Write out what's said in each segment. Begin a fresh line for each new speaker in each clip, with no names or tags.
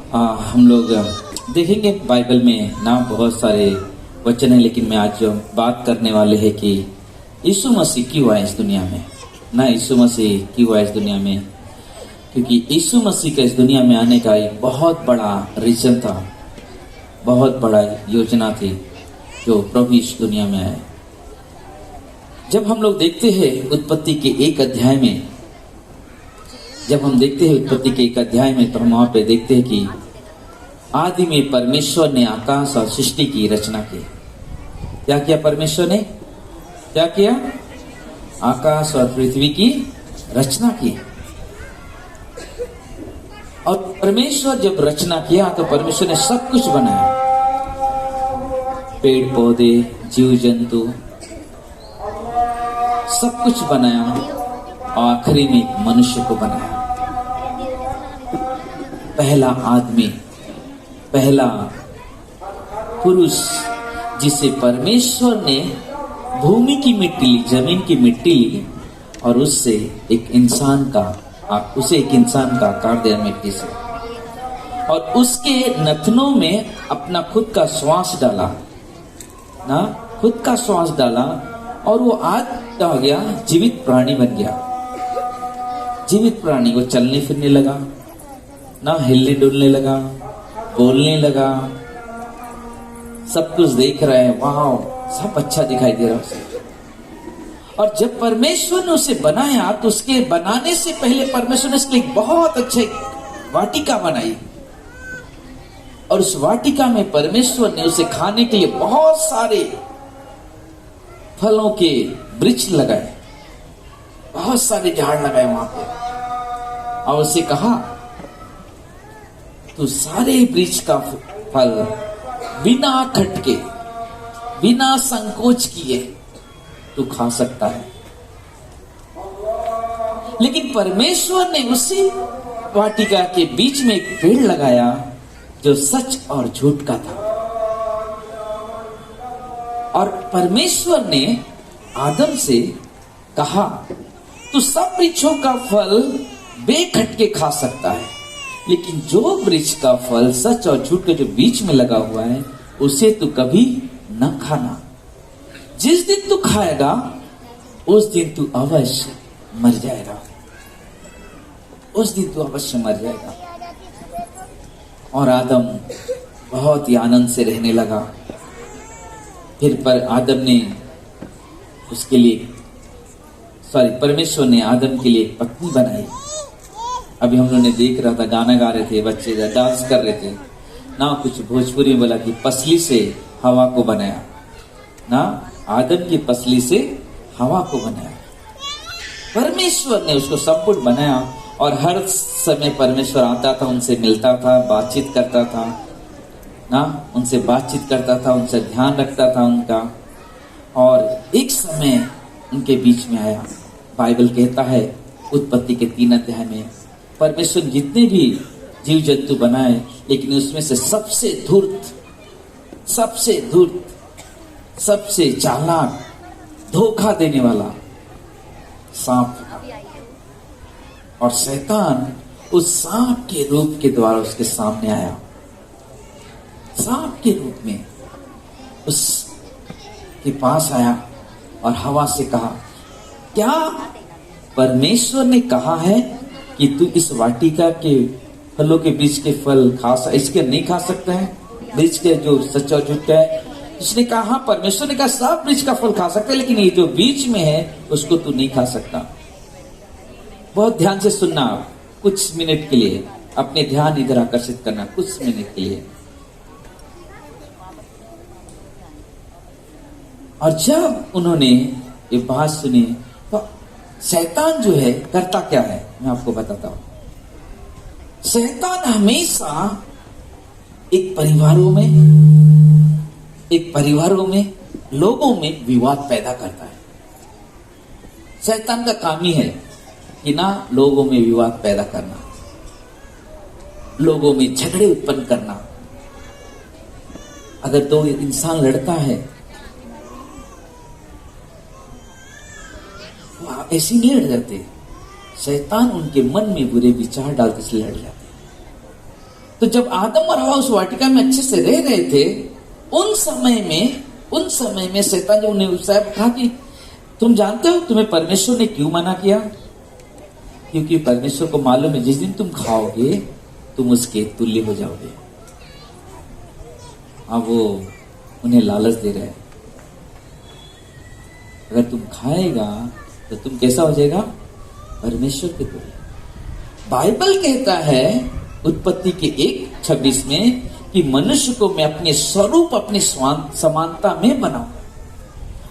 हम लोग देखेंगे बाइबल में ना बहुत सारे वचन है, लेकिन मैं आज जो बात करने वाले हैं कि यीशु मसीह क्यों आए इस दुनिया में। ना यीशु मसीह क्यों आए इस दुनिया में, क्योंकि यीशु मसीह का इस दुनिया में आने का एक बहुत बड़ा रीजन था, बहुत बड़ा योजना थी जो प्रभु इस दुनिया में आए। जब हम लोग देखते हैं उत्पत्ति के एक अध्याय में, जब हम देखते हैं उत्पत्ति के एक अध्याय में, तो हम वहां पे देखते हैं कि आदि में परमेश्वर ने आकाश और सृष्टि की रचना की। क्या किया परमेश्वर ने? क्या किया? आकाश और पृथ्वी की रचना की। और परमेश्वर जब रचना किया तो परमेश्वर ने सब कुछ बनाया, पेड़ पौधे, जीव जंतु, सब कुछ बनाया और आखिरी में मनुष्य को बनाया। पहला आदमी, पहला पुरुष जिसे परमेश्वर ने भूमि की मिट्टी ली, जमीन की मिट्टी ली और उससे एक इंसान का आकार दिया मिट्टी से, और उसके नथनों में अपना खुद का श्वास डाला ना, खुद का श्वास डाला और वो आज आ गया, जीवित प्राणी बन गया। जीवित प्राणी वो चलने फिरने लगा ना, हिलने डुलने लगा, बोलने लगा, सब कुछ देख रहे हैं, वाह सब अच्छा दिखाई दे रहा है उसे। और जब परमेश्वर ने उसे बनाया तो उसके बनाने से पहले परमेश्वर ने उसके लिए बहुत अच्छे वाटिका बनाई, और उस वाटिका में परमेश्वर ने उसे खाने के लिए बहुत सारे फलों के वृक्ष लगाए, बहुत सारे झाड़ लगाए वहां पे, और उसे कहा तू सारे वृक्ष का फल बिना खटके, बिना संकोच किए तू खा सकता है। लेकिन परमेश्वर ने उसी वाटिका के बीच में एक पेड़ लगाया जो सच और झूठ का था, और परमेश्वर ने आदम से कहा तू सब वृक्षों का फल बेखटके खा सकता है, लेकिन जो वृक्ष का फल सच और झूठ के जो बीच में लगा हुआ है उसे तू कभी न खाना। जिस दिन तू खाएगा उस दिन तू अवश्य मर जाएगा, उस दिन तू अवश्य मर जाएगा। और आदम बहुत ही आनंद से रहने लगा। फिर पर आदम ने उसके लिए परमेश्वर ने आदम के लिए एक पत्नी बनाई। अभी हम लोगों ने देख रहा था, गाना गा रहे थे, बच्चे डांस कर रहे थे ना, कुछ भोजपुरी में बोला कि पसली से हवा को बनाया ना, आदम की पसली से हवा को बनाया। परमेश्वर ने उसको सब कुछ बनाया, और हर समय परमेश्वर आता था, उनसे मिलता था, बातचीत करता था ना, उनसे बातचीत करता था, उनसे ध्यान रखता था उनका। और एक समय उनके बीच में आया। बाइबल कहता है उत्पत्ति के 3 अध्याय में परमेश्वर जितने भी जीव जंतु बनाए, लेकिन उसमें से सबसे धूर्त, सबसे चालाक, धोखा देने वाला सांप था। और शैतान उस सांप के रूप के द्वारा उसके सामने आया, सांप के रूप में उसके पास आया और हवा से कहा, क्या परमेश्वर ने कहा है कि तू इस वाटिका के फलों के बीच के फल इसके नहीं खा सकता है, बीच के जो सच और झूठ है? उसने कहा हाँ, परमेश्वर ने कहा सब बीच का फल खा सकते है, लेकिन ये जो बीच में है उसको तू नहीं खा सकता। बहुत ध्यान से सुनना, कुछ मिनट के लिए अपने ध्यान इधर आकर्षित करना, कुछ मिनट के लिए। और जब उन्होंने ये बात सुनी तो शैतान जो है करता क्या है, मैं आपको बताता हूं। शैतान हमेशा एक परिवारों में लोगों में विवाद पैदा करता है। शैतान का काम ही है कि ना लोगों में विवाद पैदा करना, लोगों में झगड़े उत्पन्न करना। अगर दो इंसान लड़ता है, ऐसे नहीं लड़ जाते, शैतान उनके मन में बुरे विचार डालते इसलिए लड़ जाते। तो जब आदम और हवा उस वाटिका में अच्छे से रह रहे थे, उन समय में शैतान जब उन्हें कहा कि तुम जानते हो तुम्हें परमेश्वर ने क्यों मना किया? क्योंकि परमेश्वर को मालूम है जिस दिन तुम खाओगे तुम उसके तुल्य हो जाओगे। अब वो उन्हें लालच दे रहे हैं, अगर तुम खाएगा तो तुम कैसा हो जाएगा? परमेश्वर के तुल्य। बाइबल कहता है उत्पत्ति के 1:26 में कि मनुष्य को मैं अपने स्वरूप अपनी समानता में बनाऊं,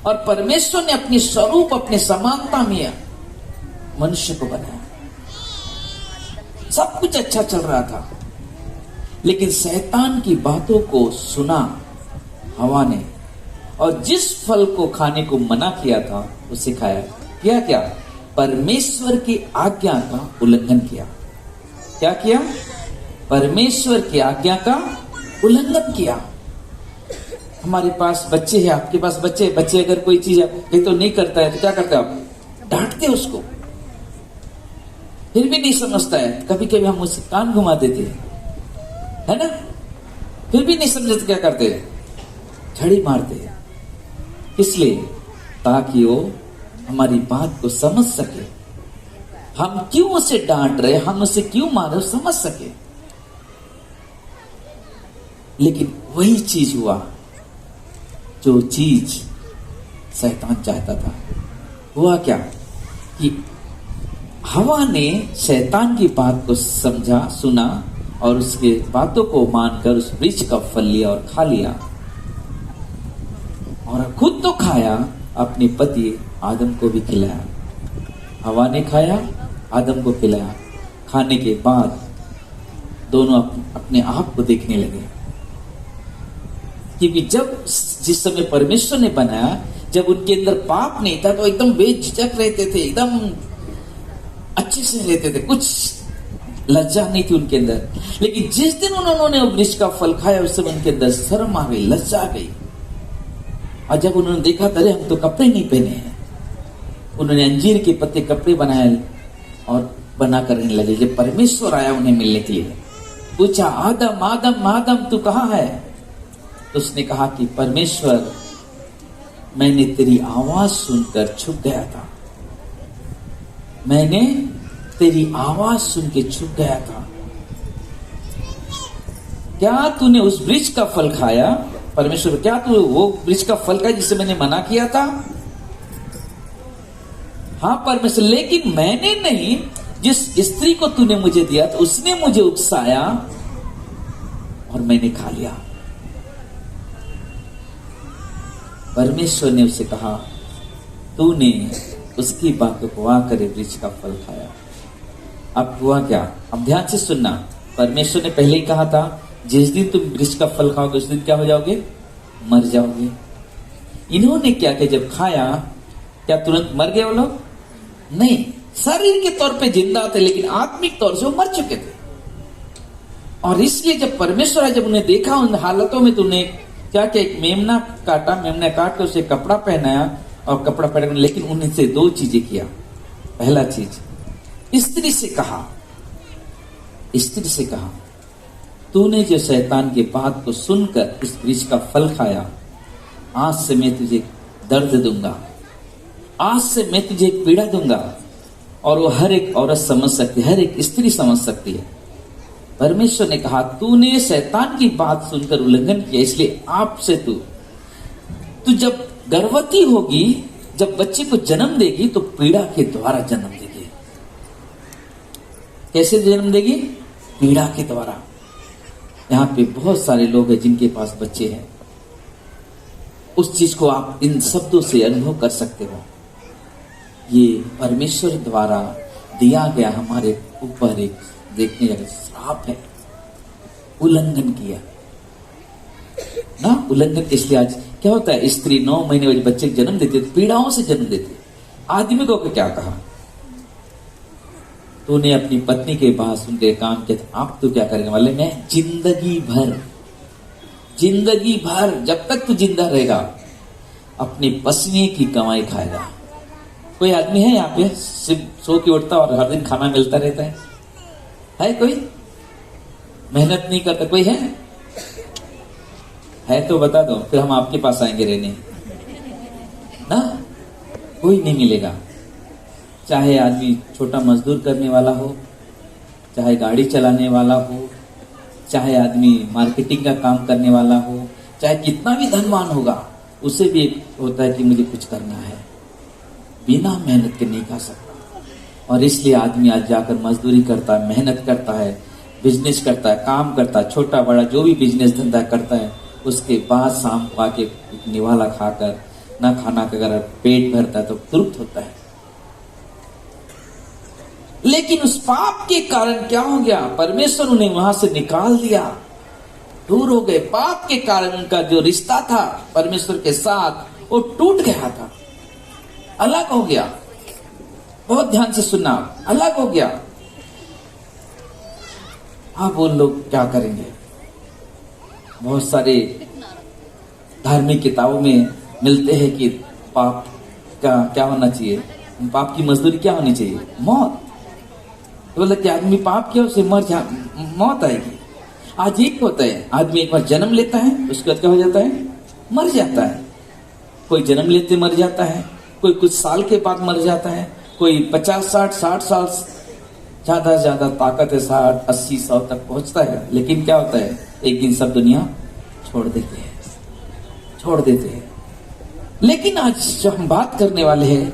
और परमेश्वर ने अपने स्वरूप अपने समानता में मनुष्य को बनाया। सब कुछ अच्छा चल रहा था, लेकिन शैतान की बातों को सुना हवा ने, और जिस फल को खाने को मना किया था उसे खाया। क्या? परमेश्वर की आज्ञा का उल्लंघन किया। क्या किया? परमेश्वर की आज्ञा का उल्लंघन किया। हमारे पास बच्चे हैं, आपके पास बच्चे अगर कोई चीज ये तो नहीं करता है तो क्या करते हैं आप? डांटते उसको, फिर भी नहीं समझता है। कभी कभी हम उसे कान घुमा देते हैं, है ना? फिर भी नहीं समझते, क्या करते हैं? झड़ी मारते हैं। इसलिए ताकि वो हमारी बात को समझ सके, हम क्यों उसे डांट रहे, हम उसे क्यों मार रहे, समझ सके। लेकिन वही चीज हुआ जो चीज शैतान चाहता था। हुआ क्या कि हवा ने शैतान की बात को समझा, सुना, और उसके बातों को मानकर उस वृक्ष का फल लिया और खा लिया, और खुद तो खाया, अपने पति आदम को भी खिलाया। हवा ने खाया, आदम को खिलाया। खाने के बाद दोनों अपने आप को देखने लगे, क्योंकि जिस समय परमेश्वर ने बनाया, जब उनके अंदर पाप नहीं था तो एकदम बेझिझक रहते थे, एकदम अच्छे से रहते थे, कुछ लज्जा नहीं थी उनके अंदर। लेकिन जिस दिन उन्होंने वृक्ष का फल खाया उस समय उनके अंदर शर्म आ गई, लज्जा आ गई। और जब उन्होंने देखा अरे हम तो कपड़े नहीं पहने हैं, उन्होंने अंजीर के पत्ते कपड़े बनाए और बना करने लगे। जब परमेश्वर आया उन्हें मिलने के लिए, पूछा आदम आदम आदम तू कहाँ है? तो उसने कहा कि परमेश्वर, मैंने तेरी आवाज सुनकर छुप गया था, मैंने तेरी आवाज सुन के छुप गया था। क्या तूने उस वृक्ष का फल खाया? परमेश्वर, क्या तू वो वृक्ष का फल खाया जिसे मैंने मना किया था? हाँ परमेश्वर, लेकिन मैंने नहीं, जिस स्त्री को तूने मुझे दिया था उसने मुझे उकसाया और मैंने खा लिया। परमेश्वर ने उसे कहा तूने उसकी बातों को आकर वृक्ष का फल खाया। अब हुआ क्या? अब ध्यान से सुनना। परमेश्वर ने पहले ही कहा था जिस दिन तुम वृक्ष का फल खाओगे उस दिन क्या हो जाओगे? मर जाओगे। इन्होंने क्या किया? जब खाया, क्या तुरंत मर गए वो लोग? नहीं, शरीर के तौर पे जिंदा थे, लेकिन आत्मिक तौर से वो मर चुके थे। और इसलिए जब परमेश्वर आया, जब उन्हें देखा उन हालतों में, तो उन्हें क्या किया? एक मेमना काटा, मेमना काट कर उसे कपड़ा पहनाया और कपड़ा पहना, लेकिन उन्हें से दो चीजें किया। पहला चीज, स्त्री से कहा तूने जो शैतान की बात को सुनकर इस वृक्ष का फल खाया, आज से मैं तुझे दर्द दूंगा, आज से मैं तुझे पीड़ा दूंगा। और वो हर एक औरत समझ सकती है, हर एक स्त्री समझ सकती है। परमेश्वर ने कहा तूने शैतान की बात सुनकर उल्लंघन किया, इसलिए आपसे तू जब गर्भवती होगी, जब बच्चे को जन्म देगी तो पीड़ा के द्वारा जन्म देगी। कैसे जन्म देगी? पीड़ा के द्वारा। यहाँ पे बहुत सारे लोग हैं जिनके पास बच्चे हैं, उस चीज को आप इन शब्दों से अनुभव कर सकते हो। ये परमेश्वर द्वारा दिया गया हमारे ऊपर एक देखने लगे श्राप है। उल्लंघन किया ना, उल्लंघन। इसलिए आज क्या होता है, स्त्री 9 महीने वाले बच्चे को जन्म देती है, पीड़ाओं से जन्म देती है। आदमी को क्या कहा? तूने अपनी पत्नी के पास उनके काम किया था, आप तो क्या करेंगे वाले? मैं जिंदगी भर जब तक तू जिंदा रहेगा अपने पसीने की कमाई खाएगा। कोई आदमी है यहाँ पे सिर्फ सो के उठता और हर दिन खाना मिलता रहता है कोई? मेहनत नहीं करता कोई है तो बता दो, फिर हम आपके पास आएंगे रहने ना। कोई नहीं मिलेगा। चाहे आदमी छोटा मजदूर करने वाला हो, चाहे गाड़ी चलाने वाला हो, चाहे आदमी मार्केटिंग का काम करने वाला हो, चाहे कितना भी धनवान होगा, उसे भी एक होता है कि मुझे कुछ करना है, बिना मेहनत के नहीं खा सकता। और इसलिए आदमी आज जाकर मजदूरी करता है, मेहनत करता है, बिजनेस करता है, काम करता है, छोटा बड़ा जो भी बिजनेस धंधा करता है, उसके बाद शाम को आके एक निवाला खाकर ना खाना का अगर पेट भरता है तो तृप्त होता है। लेकिन उस पाप के कारण क्या हो गया, परमेश्वर उन्हें वहां से निकाल दिया, दूर हो गए। पाप के कारण उनका जो रिश्ता था परमेश्वर के साथ वो टूट गया था, अलग हो गया। बहुत ध्यान से सुनना, अलग हो गया। आप वो लोग क्या करेंगे? बहुत सारे धार्मिक किताबों में मिलते हैं कि पाप का क्या होना चाहिए, पाप की मजदूरी क्या होनी चाहिए, मौत। तो बोला कि आदमी पाप किया उसे मौत आएगी। आज एक होता है, आदमी एक बार जन्म लेता है, उसके बाद क्या हो जाता है, मर जाता है। कोई जन्म लेते मर जाता है, कोई कुछ साल के बाद मर जाता है, कोई 50-60 साल ज्यादा से ज्यादा ताकत है 60-80-100 तक पहुंचता है। लेकिन क्या होता है, एक दिन सब दुनिया छोड़ देते हैं। लेकिन आज जो हम बात करने वाले हैं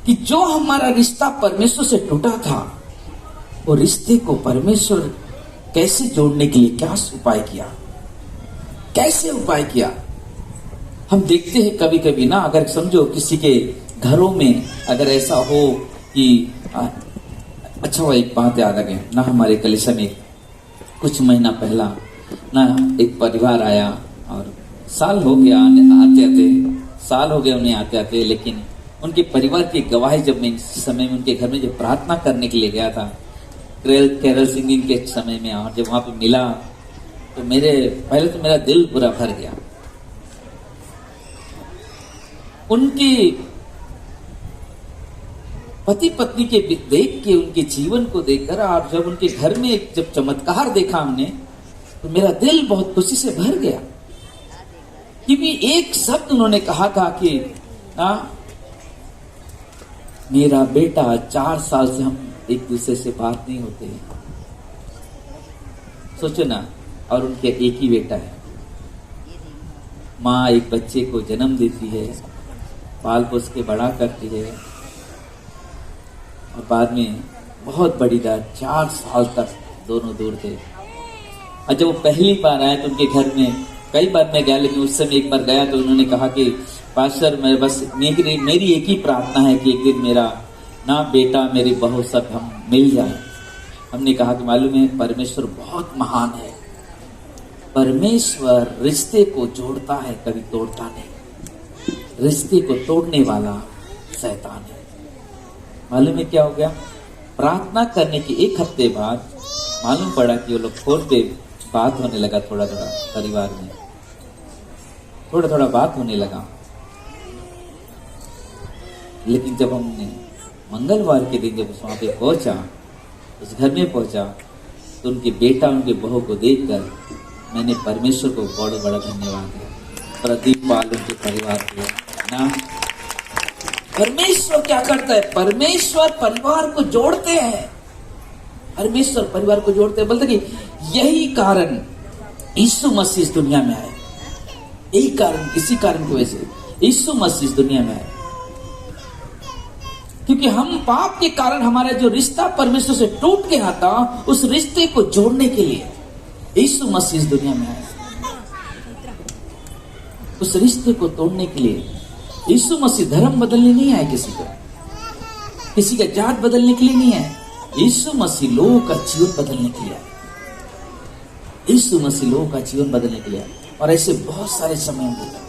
कि जो हमारा रिश्ता परमेश्वर से टूटा था, वो रिश्ते को परमेश्वर कैसे जोड़ने के लिए क्या उपाय किया, कैसे उपाय किया। हम देखते हैं कभी कभी ना, अगर समझो किसी के घरों में अगर ऐसा हो कि अच्छा, वो एक बात याद आ गई ना, हमारे कलीसिया में कुछ महीना पहला ना एक परिवार आया और साल हो गया उन्हें आते आते, लेकिन उनके परिवार की गवाही जब मैं इस समय में उनके घर में जब प्रार्थना करने के लिए गया था, कैरल सिंगिंग के समय में, और जब वहां पे मिला तो पहले तो मेरा दिल पूरा भर गया। उनके पति पत्नी के देख के, उनके जीवन को देखकर, और जब उनके घर में जब चमत्कार देखा हमने, तो मेरा दिल बहुत खुशी से भर गया। क्योंकि एक शब्द उन्होंने कहा था कि मेरा बेटा 4 साल से हम एक दूसरे से बात नहीं होते हैं। सोचो ना, और उनके एक ही बेटा है। माँ एक बच्चे को जन्म देती है, पाल पोस के बड़ा करती है, और बाद में बहुत बड़ी बात 4 साल तक दोनों दूर थे। और जब वो पहली बार आए तो उनके घर में, कई बार मैं गया, लेकिन उस समय एक बार गया तो उन्होंने कहा कि पास्टर, मैं बस मेरी एक ही प्रार्थना है कि एक दिन मेरा ना बेटा मेरी बहू सब हम मिल जाए। हमने कहा कि मालूम है, परमेश्वर बहुत महान है। परमेश्वर रिश्ते को जोड़ता है, कभी तोड़ता नहीं। रिश्ते को तोड़ने वाला शैतान है। मालूम है क्या हो गया, प्रार्थना करने के 1 हफ्ते बाद मालूम पड़ा कि वो लोग फोन पे बात होने लगा, थोड़ा परिवार में थोड़ा बात होने लगा। लेकिन जब हमने मंगलवार के दिन जब वहां पे पहुंचा, उस घर में पहुंचा, तो उनके बेटा उनके बहू को देखकर मैंने परमेश्वर को बहुत बड़ा धन्यवाद दिया। प्रदीप पाल उनके परिवार को ना, परमेश्वर क्या करता है, परमेश्वर परिवार को जोड़ते हैं। परमेश्वर परिवार को जोड़ते हैं। बोलते कि यही कारण यीशु मसीह इस दुनिया में आए। यही कारण, इसी कारण की वजह से यीशु मसीह इस दुनिया में आए, क्योंकि हम पाप के कारण हमारा जो रिश्ता परमेश्वर से टूट गया था, उस रिश्ते को जोड़ने के लिए यीशु मसीह इस दुनिया में आए। उस रिश्ते को तोड़ने के लिए यीशु मसीह धर्म बदलने नहीं आए, किसी का जात बदलने के लिए नहीं आए। यीशु मसीह लोगों का जीवन बदलने के लिए आए। यीशु मसीह लोगों का जीवन बदलने के लिए आए। और ऐसे बहुत सारे समय होते।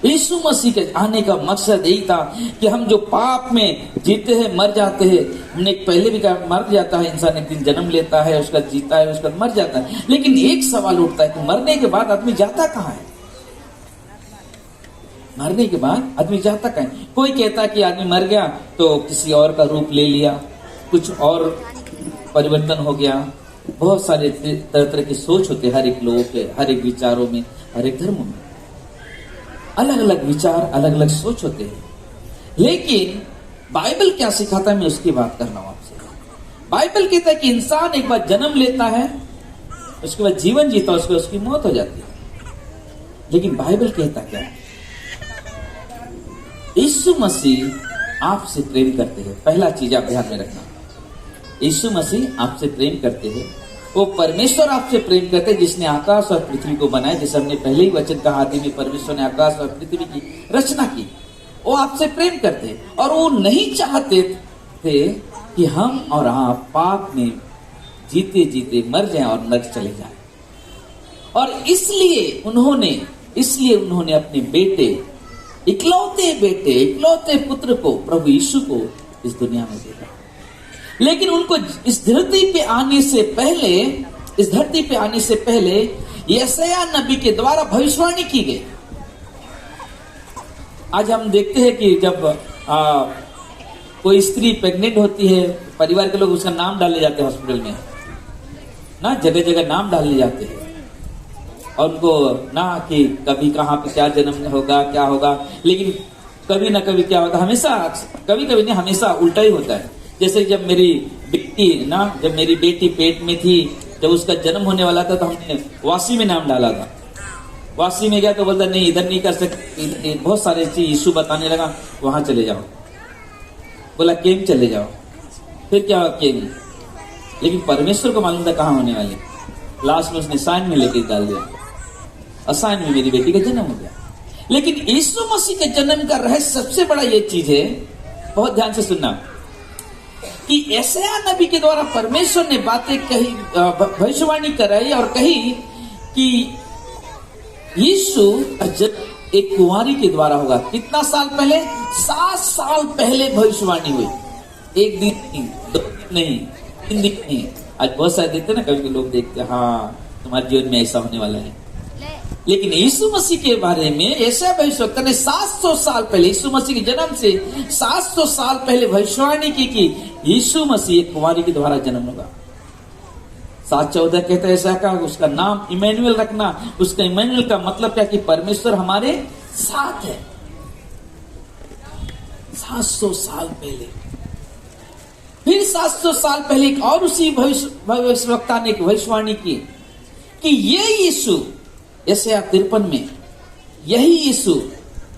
यीशु मसीह के आने का मकसद यही था कि हम जो पाप में जीते हैं, मर जाते हैं। हमने पहले भी कहा, मर जाता है इंसान, एक दिन जन्म लेता है, उसका जीता है, उसका मर जाता है। लेकिन एक सवाल उठता है कि मरने के बाद आदमी जाता कहाँ है? मरने के बाद आदमी जाता कहाँ है? कोई कहता कि आदमी मर गया तो किसी और का रूप ले लिया, कुछ और परिवर्तन हो गया, बहुत सारे तरह तरह की सोच होते हैं हर एक लोगों के, हर एक विचारों में, हर एक धर्मों में अलग अलग विचार, अलग अलग सोच होते हैं। लेकिन बाइबल क्या सिखाता है, मैं उसकी बात कर रहा हूं आपसे। बाइबल कहता है कि इंसान एक बार जन्म लेता है, उसके बाद जीवन जीता है, उसके बाद उसकी मौत हो जाती है। लेकिन बाइबल कहता क्या है? यीशु मसीह आपसे प्रेम करते हैं। पहला चीज आप ध्यान में रखना, यीशु मसीह आपसे प्रेम करते हैं। वो परमेश्वर आपसे प्रेम करते हैं जिसने आकाश और पृथ्वी को बनाया। जैसे हमने पहले ही वचन कहा, आदि में परमेश्वर ने आकाश और पृथ्वी की रचना की। वो आपसे प्रेम करते हैं और वो नहीं चाहते थे कि हम और आप पाप में जीते जीते मर जाएं और नरक चले जाएं। और इसलिए उन्होंने अपने बेटे, इकलौते पुत्र को, प्रभु यीशु को इस दुनिया में भेजा। लेकिन उनको इस धरती पे आने से पहले यशायाह नबी के द्वारा भविष्यवाणी की गई। आज हम देखते हैं कि जब कोई स्त्री प्रेग्नेंट होती है, परिवार के लोग उसका नाम डाले जाते हैं हॉस्पिटल में ना, जगह जगह नाम डालने जाते हैं और उनको ना कि कभी कहाँ पे क्या जन्म होगा, क्या होगा। लेकिन कभी ना कभी क्या होता है, कभी नहीं, हमेशा उल्टा ही होता है। जैसे जब मेरी बेटी पेट में थी, जब उसका जन्म होने वाला था तो हमने वासी में नाम डाला था। वासी में गया तो बोलता नहीं इधर नहीं कर सकते, बहुत सारे चीज यीशु बताने लगा, वहां चले जाओ। बोला केम चले जाओ, फिर क्या हुआ केम। लेकिन परमेश्वर को मालूम था कहाँ होने वाले। लास्ट में उसने साइन में लेके डाल दिया और साइन में मेरी बेटी का जन्म हो गया। लेकिन यीशु मसीह के जन्म का रहस्य सबसे बड़ा ये चीज है, बहुत ध्यान से सुनना, कि यशायाह नबी के द्वारा परमेश्वर ने बातें कही, भविष्यवाणी कराई और कही कि यीशु एक कुंवारी के द्वारा होगा। कितना साल पहले? 7 साल पहले भविष्यवाणी हुई। एक दिन नहीं, 2 दिन नहीं, 3 दिन नहीं। आज बहुत सारे देखते ना, कभी लोग देखते हैं हाँ तुम्हारे जीवन में ऐसा होने वाला है। लेकिन यीशु मसीह के बारे में ऐसा भविष्यवक्ता ने 700 साल पहले, यीशु मसीह के जन्म से 700 साल पहले भविष्यवाणी की कि यीशु मसीह एक कुंवारी के द्वारा जन्म होगा। 7:14 कहता है ऐसा का उसका नाम इमैनुएल रखना। उसका इमैनुएल का मतलब क्या कि परमेश्वर हमारे साथ है। 700 साल पहले, फिर 700 साल पहले एक और उसी भविष्यवक्ता ने एक भविष्यवाणी की कि ये यीशु, यशायाह 53 में, यही यीशु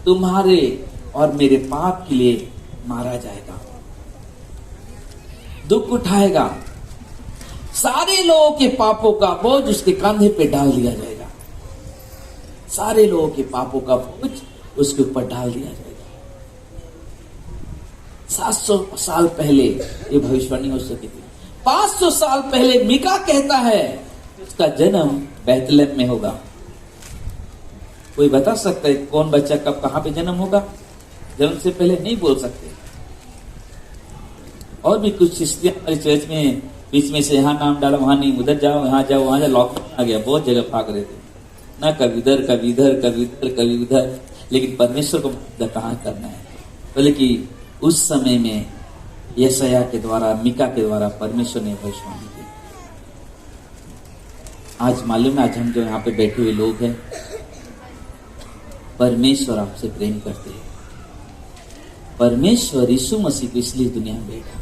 तुम्हारे और मेरे पाप के लिए मारा जाएगा, दुख उठाएगा, सारे लोगों के पापों का बोझ उसके कंधे पे डाल दिया जाएगा। सारे लोगों के पापों का बोझ उसके ऊपर डाल दिया जाएगा। 700 साल पहले ये भविष्यवाणी हो सकी थी। 500 साल पहले मीका कहता है उसका जन्म बैतलहम में होगा। कोई बता सकता है कौन बच्चा कब कहां पे जन्म होगा? जन्म से पहले नहीं बोल सकते। और भी कुछ स्थितियां हमारी चर्च में बीच में से यहाँ नाम डाला, वहां नहीं, उधर जाओ, यहाँ जाओ, वहां जाओ, लॉकडाउन आ गया, बहुत जगह भाग रहे थे ना, कभी इधर कभी इधर कभी इधर कभी उधर। लेकिन परमेश्वर को कहाँ करना है? बोले कि उस समय में यशायाह के द्वारा, मीका के द्वारा परमेश्वर ने भविष्यवाणी की। आज मालूम है, आज हम जो यहाँ पे बैठे हुए लोग हैं, परमेश्वर आपसे प्रेम करते हैं। परमेश्वर यीशु मसीह को इसलिए दुनिया में भेजा।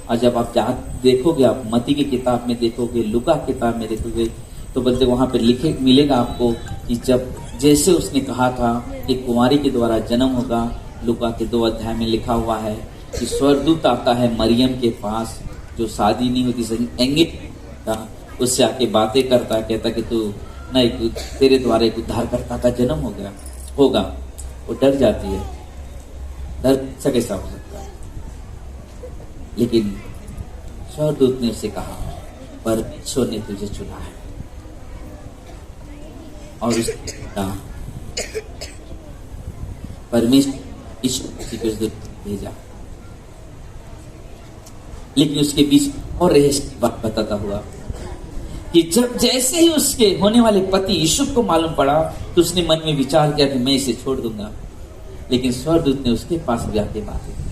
और जब आप देखोगे, आप मत्ती की किताब में देखोगे, लूका की किताब में देखोगे, तो बोलते वहां पर लिखे मिलेगा आपको कि जब जैसे उसने कहा था कि कुंवारी के द्वारा जन्म होगा, लूका के 2 अध्याय में लिखा हुआ है कि स्वर्गदूत आता है मरियम के पास, जो शादी नहीं होती, एंगेज था, उससे आके बातें करता, कहता कि तू नहीं, तेरे द्वारा एक उद्धारकर्ता का जन्म हो गया होगा। वो डर जाती है, डर से कैसा हो सकता है? लेकिन स्वर्गदूत ने उसे कहा परमेश्वर ने तुझे चुना है, और उसने कहा परमेश्वर ईश्वर भेजा। लेकिन उसके बीच और रहस्य बात बताता हुआ कि जब जैसे ही उसके होने वाले पति यूसुफ को मालूम पड़ा, तो उसने मन में विचार किया कि मैं इसे छोड़ दूंगा। लेकिन स्वर्गदूत ने उसके पास भी आके बातें की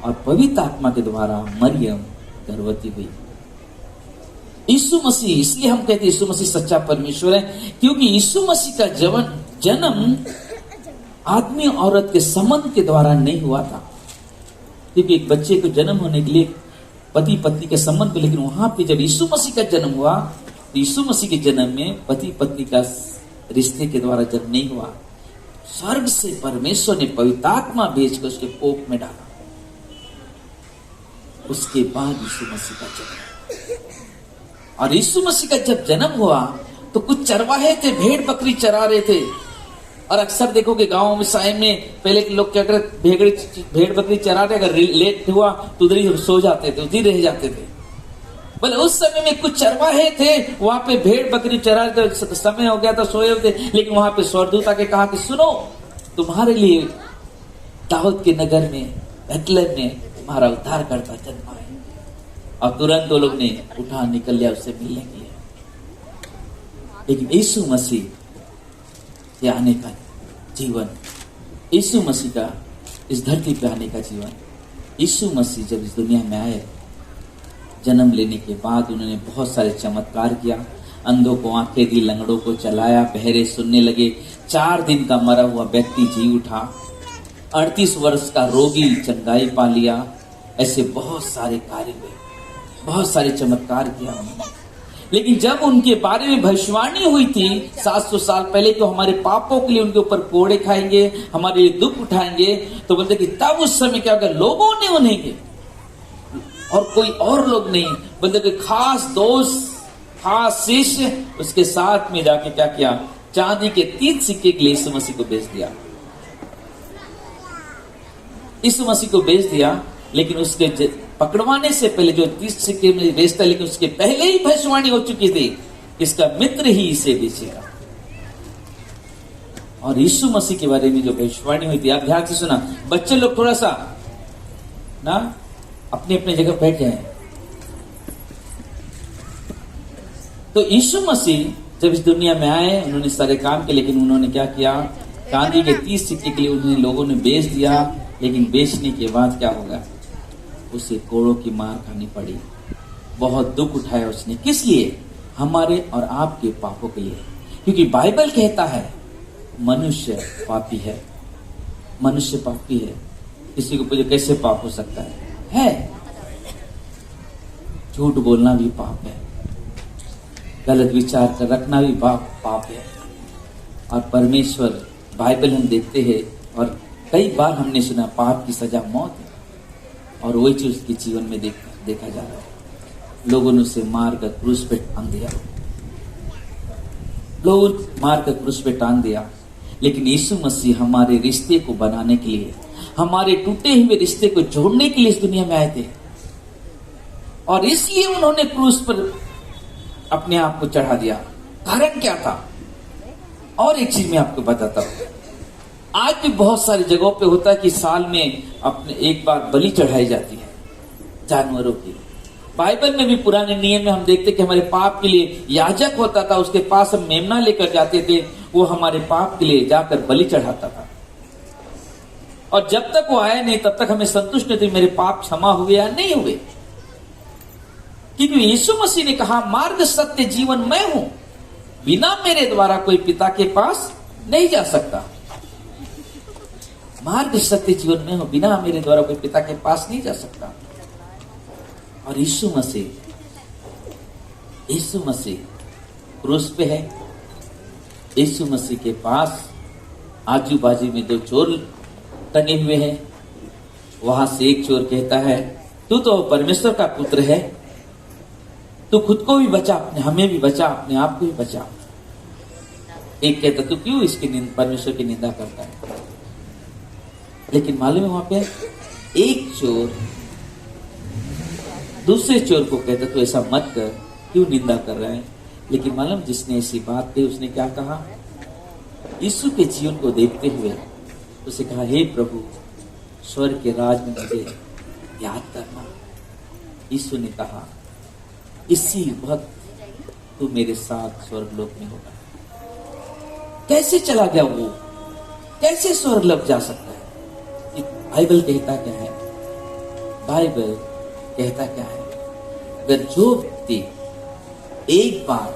और पवित्र आत्मा के द्वारा मरियम गर्भवती हुई। यीशु मसीह, इसलिए हम कहते हैं यीशु मसीह सच्चा परमेश्वर है, क्योंकि यीशु मसीह का जन्म आदमी और औरत के संबंध के द्वारा नहीं हुआ था। क्योंकि एक बच्चे को जन्म होने के लिए पति पत्नी के संबंध, लेकिन वहां पे जब यीशु मसीह का जन्म हुआ, तो यीशु मसीह के जन्म में पति पत्नी का रिश्ते के द्वारा जन्म नहीं हुआ। स्वर्ग से परमेश्वर ने पवित्र आत्मा भेजकर उसके कोख में डाला, उसके बाद यीशु मसीह का जन्म। और यीशु मसीह का जब जन्म हुआ तो कुछ चरवाहे थे, भेड़ बकरी चरा रहे थे। और अक्सर देखोगे गांवों में साय में पहले के लोग क्या करते, भेड़ बकरी चरा रहे, अगर लेट हुआ तो उधर ही सो जाते थे, उधर रह जाते थे। बोले उस समय में कुछ चरवाहे थे, वहां पे भेड़ बकरी चरा रहे थे, समय हो गया था, सोए हुए थे। लेकिन वहां पे स्वर्गदूत आके कहा कि सुनो, तुम्हारे लिए दाऊद के नगर में बेथलेहम में तुम्हारा उद्धार करता जन्मा है। और तुरंत वो लोग ने उठा निकल लिया उससे मिलने के लिए। लेकिन यीशु मसीह के आने का जीवन, यीशु मसीह का इस धरती पे आने का जीवन, यीशु मसीह जब इस दुनिया में आए, जन्म लेने के बाद उन्होंने बहुत सारे चमत्कार किया। अंधों को आंखें दी, लंगड़ों को चलाया, बहरे सुनने लगे, 4 दिन का मरा हुआ व्यक्ति जी उठा, 38 वर्ष का रोगी चंगाई पा लिया। ऐसे बहुत सारे कार्य हुए, बहुत सारे चमत्कार किया उन्होंने। लेकिन जब उनके बारे में भविष्यवाणी हुई थी 700 साल पहले, तो हमारे पापों के लिए उनके ऊपर कोड़े खाएंगे, हमारे लिए दुख उठाएंगे, तो बोलते कि तब उस समय क्या होगा, लोगों ने उन्हें, और कोई और लोग नहीं, बोलते कि खास दोस्त, खास शिष्य, उसके साथ में जाके क्या किया, चांदी के 3 सिक्के के लिए यीशु मसीह को बेच दिया। यीशु मसीह को बेच दिया, लेकिन उसके पकड़वाने से पहले जो 30 सिक्के में बेचता, लेकिन उसके पहले ही भविष्यवाणी हो चुकी थी, इसका मित्र ही इसे बेचेगा। और यीशु मसीह के बारे में जो भविष्यवाणी हुई थी, आप ध्यान से सुना। बच्चे लोग थोड़ा सा ना अपने अपने जगह बैठ जाए। तो यीशु मसीह जब इस दुनिया में आए, उन्होंने सारे काम किए, लेकिन उन्होंने क्या किया, चांदी के 30 सिक्के के लिए उन्हें लोगों ने बेच दिया। लेकिन बेचने के बाद क्या होगा, उसे कोड़ों की मार खानी पड़ी, बहुत दुख उठाया उसने। किस लिए? हमारे और आपके पापों के लिए। क्योंकि बाइबल कहता है मनुष्य पापी है, मनुष्य पापी है। किसी को पूछो कैसे पाप हो सकता है? झूठ बोलना भी पाप है, गलत विचार कर रखना भी पाप है। और परमेश्वर, बाइबल हम देखते हैं और कई बार हमने सुना पाप की सजा मौत है, और वही चीज उसके जीवन में देखा जा रहा है। लोगों ने उसे मार कर क्रूस पे टांग दिया, लोगों ने मार कर क्रूस पे टांग दिया। लेकिन यीशु मसीह हमारे रिश्ते को बनाने के लिए, हमारे टूटे हुए रिश्ते को जोड़ने के लिए इस दुनिया में आए थे, और इसलिए उन्होंने क्रूस पर अपने आप को चढ़ा दिया। कारण क्या था? और एक चीज मैं आपको बताता हूं। आज भी बहुत सारी जगहों पे होता है कि साल में अपने एक बार बलि चढ़ाई जाती है जानवरों की। बाइबल में भी पुराने नियम में हम देखते कि हमारे पाप के लिए याजक होता था, उसके पास हम मेमना लेकर जाते थे, वो हमारे पाप के लिए जाकर बलि चढ़ाता था। और जब तक वो आया नहीं तब तक हमें संतुष्ट नहीं थे मेरे पाप क्षमा हुए या नहीं हुए। क्योंकि यीशु मसीह ने कहा मार्ग सत्य जीवन मैं हूं, बिना मेरे द्वारा कोई पिता के पास नहीं जा सकता। मार्ग सत्य जीवन में हूं, बिना मेरे द्वारा कोई पिता के पास नहीं जा सकता। और यीशु मसीह क्रूस पे है। यीशु मसीह के पास आजू बाजू में 2 चोर टंगे हुए हैं। वहां से एक चोर कहता है तू तो परमेश्वर का पुत्र है, तू खुद को भी बचा, हमें भी बचा, अपने आप को भी बचा। एक कहता तू क्यों इसकी परमेश्वर की निंदा करता है? लेकिन मालूम है वहां पे एक चोर दूसरे चोर को कहता तू ऐसा मत कर, क्यों निंदा कर रहा है? लेकिन मालूम जिसने ऐसी बात कही उसने क्या कहा? यीशु के जीवन को देखते हुए उसे कहा हे प्रभु, स्वर्ग के राज में मुझे याद करना। यीशु ने कहा इसी वक्त तू मेरे साथ स्वर्गलोक में होगा। कैसे चला गया वो? कैसे स्वर्गलोक जा सकता है? बाइबल कहता क्या है? बाइबल कहता क्या है? अगर जो व्यक्ति एक बार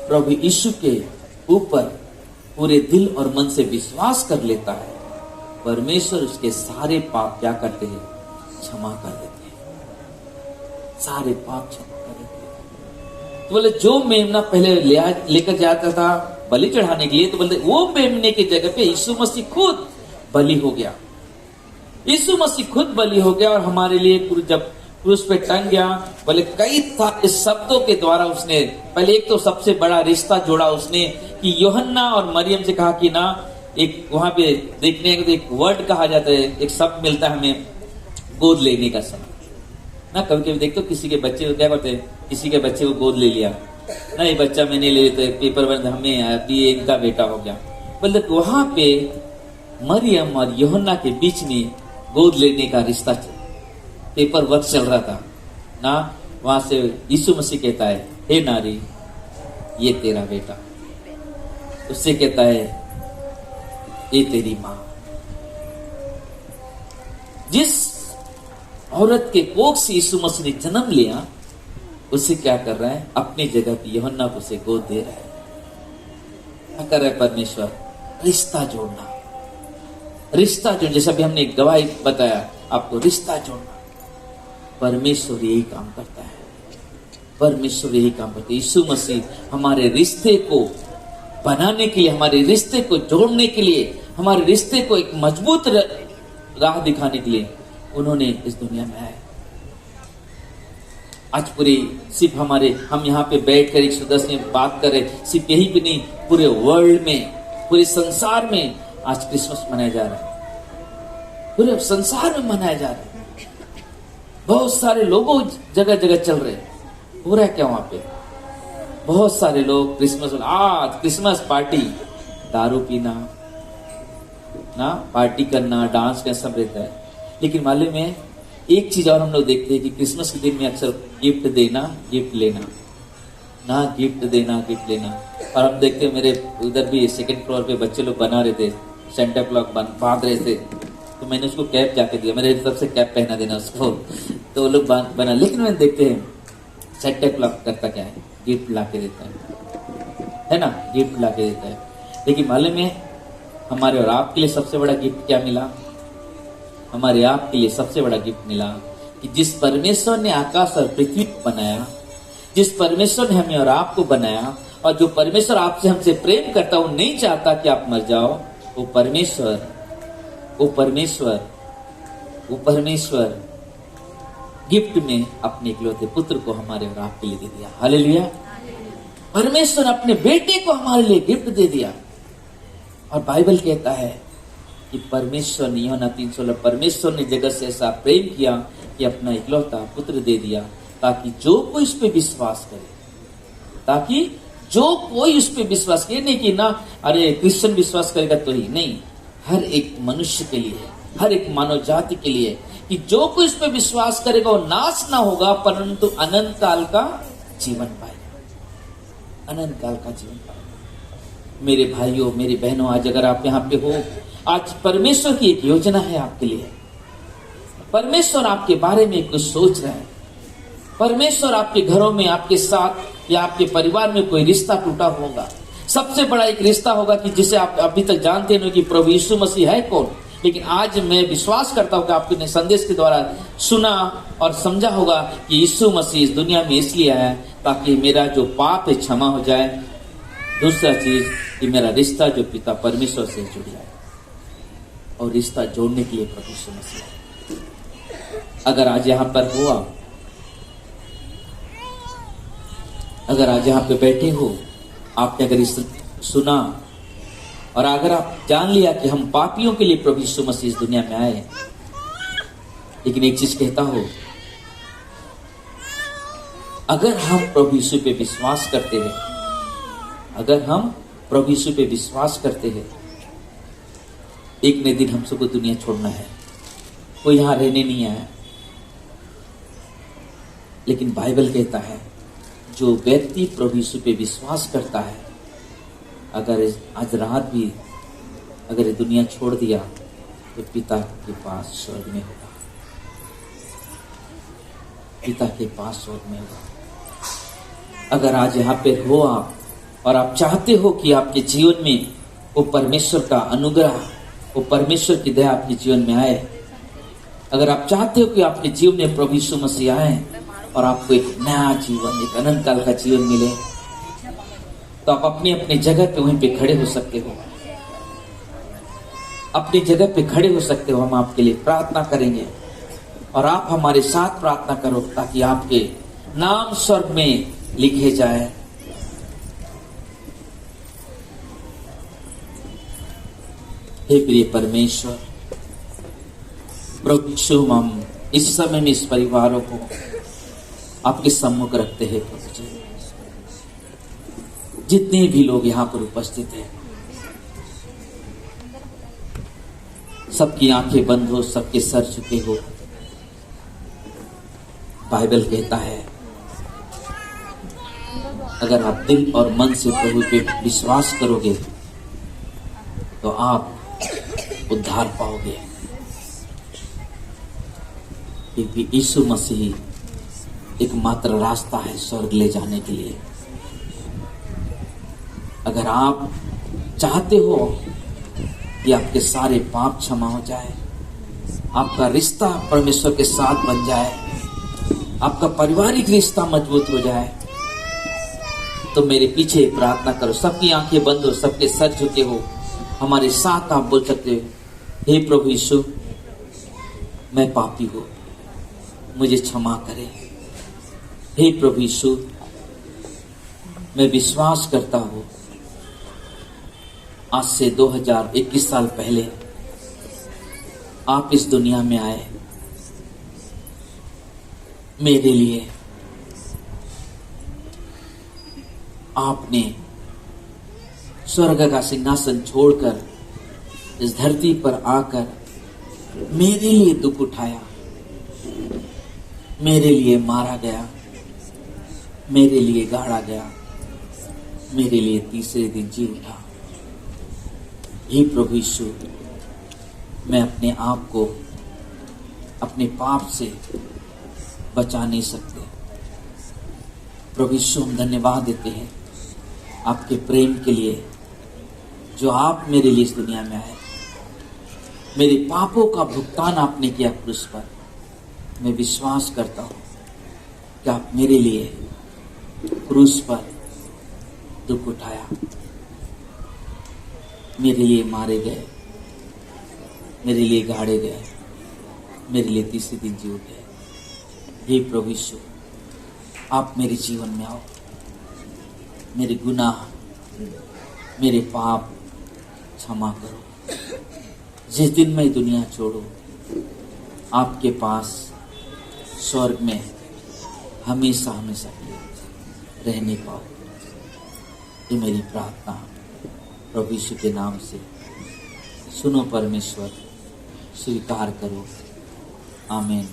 प्रभु यीशु के ऊपर पूरे दिल और मन से विश्वास कर लेता है, परमेश्वर उसके सारे पाप क्या करते हैं? क्षमा कर देते हैं। सारे पाप क्षमा कर देते हैं। तो बोले जो मेमना पहले लेकर जाता था बलि चढ़ाने के लिए, तो बोलते वो मेमने की जगह पे यीशु मसीह खुद बलि हो गया। यीशु मसीह खुद बलि हो गया और हमारे लिए जब क्रूस पे टंग गया, बोले कई सारे शब्दों के द्वारा उसने पहले एक तो सबसे बड़ा रिश्ता जोड़ा उसने कि यूहन्ना और मरियम से कहा कि ना, एक वहां पे देखने को एक वर्ड कहा जाता है, एक शब्द मिलता है हमें, गोद लेने का शब्द ना। कभी कभी देखते हो किसी के बच्चे को क्या करते हैं, किसी के बच्चे को गोद ले लिया ना, ये बच्चा मैंने ले लिया, पेपर बन हमें अभी इनका बेटा हो गया। मतलब वहां पे मरियम और यूहन्ना के बीच में गोद लेने का रिश्ता पेपर वर्क चल रहा था ना। वहां से यीशु मसीह कहता है, हे नारी ये तेरा बेटा, उससे कहता है ये तेरी मां। जिस औरत के कोख से यीशु मसीह ने जन्म लिया, उसे क्या कर रहा है? अपनी जगह पे यूहन्ना को उसे गोद दे रहा है। क्या कर रहा है परमेश्वर? रिश्ता जोड़ना, रिश्ता जोड़, जैसा भी हमने गवाही बताया आपको, रिश्ता जोड़ना। परमेश्वर यही काम करता है, परमेश्वर यही काम करता है। यीशु मसीह हमारे रिश्ते को बनाने के लिए, हमारे रिश्ते को जोड़ने के लिए, हमारे रिश्ते को एक मजबूत राह दिखाने के लिए उन्होंने इस दुनिया में आए। आज पूरी सिर्फ हम यहाँ पे बैठ कर 110 में बात कर रहे, सिर्फ यही भी नहीं, पूरे वर्ल्ड में, पूरे संसार में आज क्रिसमस मनाया जा रहा है। पूरे संसार में मनाया जा रहा है। बहुत सारे लोगों जगह जगह चल रहे। हो रहा है क्या वहां पे? बहुत सारे लोग क्रिसमस, आज क्रिसमस पार्टी, दारू पीना ना, पार्टी करना, डांस करना, सब रहता है। लेकिन मालूम है एक चीज और हम लोग देखते हैं कि क्रिसमस के दिन में अक्सर गिफ्ट देना, गिफ्ट लेना ना, गिफ्ट देना, गिफ्ट लेना। और हम देखते हैं मेरे उधर भी सेकंड फ्लोर पे बच्चे लोग बना रहे थे, सेंटा क्लॉक बांध रहे थे, तो मैंने उसको कैप जाके दिया, मेरे तरफ से कैप पहना देना उसको, तो वो लोग बना। लेकिन मैंने देखते हैं सेंटा क्लॉक करता क्या है? गिफ्ट ला के देता है ना, गिफ्ट ला के देता है। लेकिन मालूम है हमारे और आपके लिए सबसे बड़ा गिफ्ट क्या मिला? हमारे आपके लिए सबसे बड़ा गिफ्ट मिला कि जिस परमेश्वर ने आकाश और पृथ्वी को बनाया, जिस परमेश्वर ने हमें और आपको बनाया, और जो परमेश्वर आपसे हमसे प्रेम करता, वो नहीं चाहता कि आप मर जाओ। वो परमेश्वर गिफ्ट में अपने इकलौते पुत्र को हमारे और आपके लिए दे दिया। हालेलुया। परमेश्वर अपने बेटे को हमारे लिए गिफ्ट दे दिया। और बाइबल कहता है कि परमेश्वर ने, यूहन्ना 3:16, परमेश्वर ने जगत से ऐसा प्रेम किया कि अपना इकलौता पुत्र दे दिया, ताकि जो कोई उस पर विश्वास करे, ताकि जो कोई उस पर विश्वास करे, नहीं कि ना अरे क्रिश्चियन विश्वास करेगा तो ही, नहीं, हर एक मनुष्य के लिए, हर एक मानव जाति के लिए, कि जो कोई इस पर विश्वास करेगा वो नाश ना होगा परंतु अनंत काल का जीवन पाएगा। अनंत काल का जीवन पाएगा। मेरे भाइयों, मेरी बहनों, आज अगर आप यहाँ पे हो, आज परमेश्वर की एक योजना है आपके लिए। परमेश्वर आपके बारे में कुछ सोच रहा है। परमेश्वर आपके घरों में, आपके साथ या आपके परिवार में कोई रिश्ता टूटा होगा। सबसे बड़ा एक रिश्ता होगा कि जिसे आप अभी तक जानते नहीं कि प्रभु यीशु मसीह है कौन। लेकिन आज मैं विश्वास करता हूं कि आपने संदेश के द्वारा सुना और समझा होगा कि यीशु मसीह इस दुनिया में इसलिए आया ताकि मेरा जो पाप है क्षमा हो जाए। दूसरा चीज कि मेरा रिश्ता जो पिता परमेश्वर से जुड़ जाए, और रिश्ता जोड़ने के लिए प्रभु यीशु मसीह। अगर आज यहाँ पर हो आप, अगर आज यहाँ पे बैठे हो, आपने अगर इस सुना और अगर आप जान लिया कि हम पापियों के लिए प्रभु यीशु मसीह इस दुनिया में आए, लेकिन एक चीज कहता हो, अगर हम प्रभु यीशु पे विश्वास करते हैं, अगर हम प्रभु यीशु पे विश्वास करते हैं, एक न दिन हम सबको दुनिया छोड़ना है, कोई यहां रहने नहीं आया। लेकिन बाइबल कहता है जो व्यक्ति प्रभु यीशु पे विश्वास करता है, अगर आज रात भी अगर दुनिया छोड़ दिया तो पिता के पास स्वर्ग में होगा, पिता के पास स्वर्ग में होगा। अगर आज यहाँ पे हो आप और आप चाहते हो कि आपके जीवन में वो परमेश्वर का अनुग्रह, वो परमेश्वर की दया आपके जीवन में आए, अगर आप चाहते हो कि आपके जीवन में प्रभु यीशु मसीह आए और आपको एक नया जीवन, एक अनंत काल का जीवन मिले, तो आप अपनी अपनी जगह पे वहीं पे खड़े हो सकते हो। अपनी जगह पे खड़े हो सकते हो। हम आपके लिए प्रार्थना करेंगे और आप हमारे साथ प्रार्थना करो ताकि आपके नाम स्वर्ग में लिखे जाए। हे प्रिय परमेश्वर, प्रभु यीशु, हम इस समय में इस परिवारों को आपके सम्मुख रखते हैं। प्रभु जी, जितने भी लोग यहाँ पर उपस्थित हैं, सबकी आंखें बंद हो, सबके सर झुके हो। बाइबल कहता है अगर आप दिल और मन से प्रभु पे विश्वास करोगे तो आप उद्धार पाओगे, क्योंकि यीशु मसीह एकमात्र रास्ता है स्वर्ग ले जाने के लिए। अगर आप चाहते हो कि आपके सारे पाप क्षमा हो जाए, आपका रिश्ता परमेश्वर के साथ बन जाए, आपका पारिवारिक रिश्ता मजबूत हो जाए, तो मेरे पीछे प्रार्थना करो। सबकी आंखें बंद हो, सबके सर झुके हो। हमारे साथ आप बोल सकते हो, हे प्रभु यीशु, मैं पापी हूं, मुझे क्षमा करें। हे प्रभु यीशु, मैं विश्वास करता हूं आज से 2021 साल पहले आप इस दुनिया में आए मेरे लिए। आपने स्वर्ग का सिंहासन छोड़कर इस धरती पर आकर मेरे लिए दुख उठाया, मेरे लिए मारा गया, मेरे लिए गाड़ा गया, मेरे लिए तीसरे दिन जी उठा। हे प्रभु यीशु, मैं अपने आप को अपने पाप से बचा नहीं सकते। प्रभु यीशु, हम धन्यवाद देते हैं आपके प्रेम के लिए जो आप मेरे लिए इस दुनिया में आए। मेरे पापों का भुगतान आपने किया क्रूस पर। मैं विश्वास करता हूं कि आप मेरे लिए क्रूस पर दुख उठाया, मेरे लिए मारे गए, मेरे लिए गाड़े गए, मेरे लिए तीसरे दिन जी उठे। हे प्रभु यीशु, आप मेरे जीवन में आओ, मेरे गुनाह, मेरे पाप क्षमा करो। जिस दिन मैं दुनिया छोड़ू, आपके पास स्वर्ग में हमेशा हमेशा रहने पाओ। ये मेरी प्रार्थना प्रभु यीशु के नाम से सुनो परमेश्वर, स्वीकार करो। आमीन।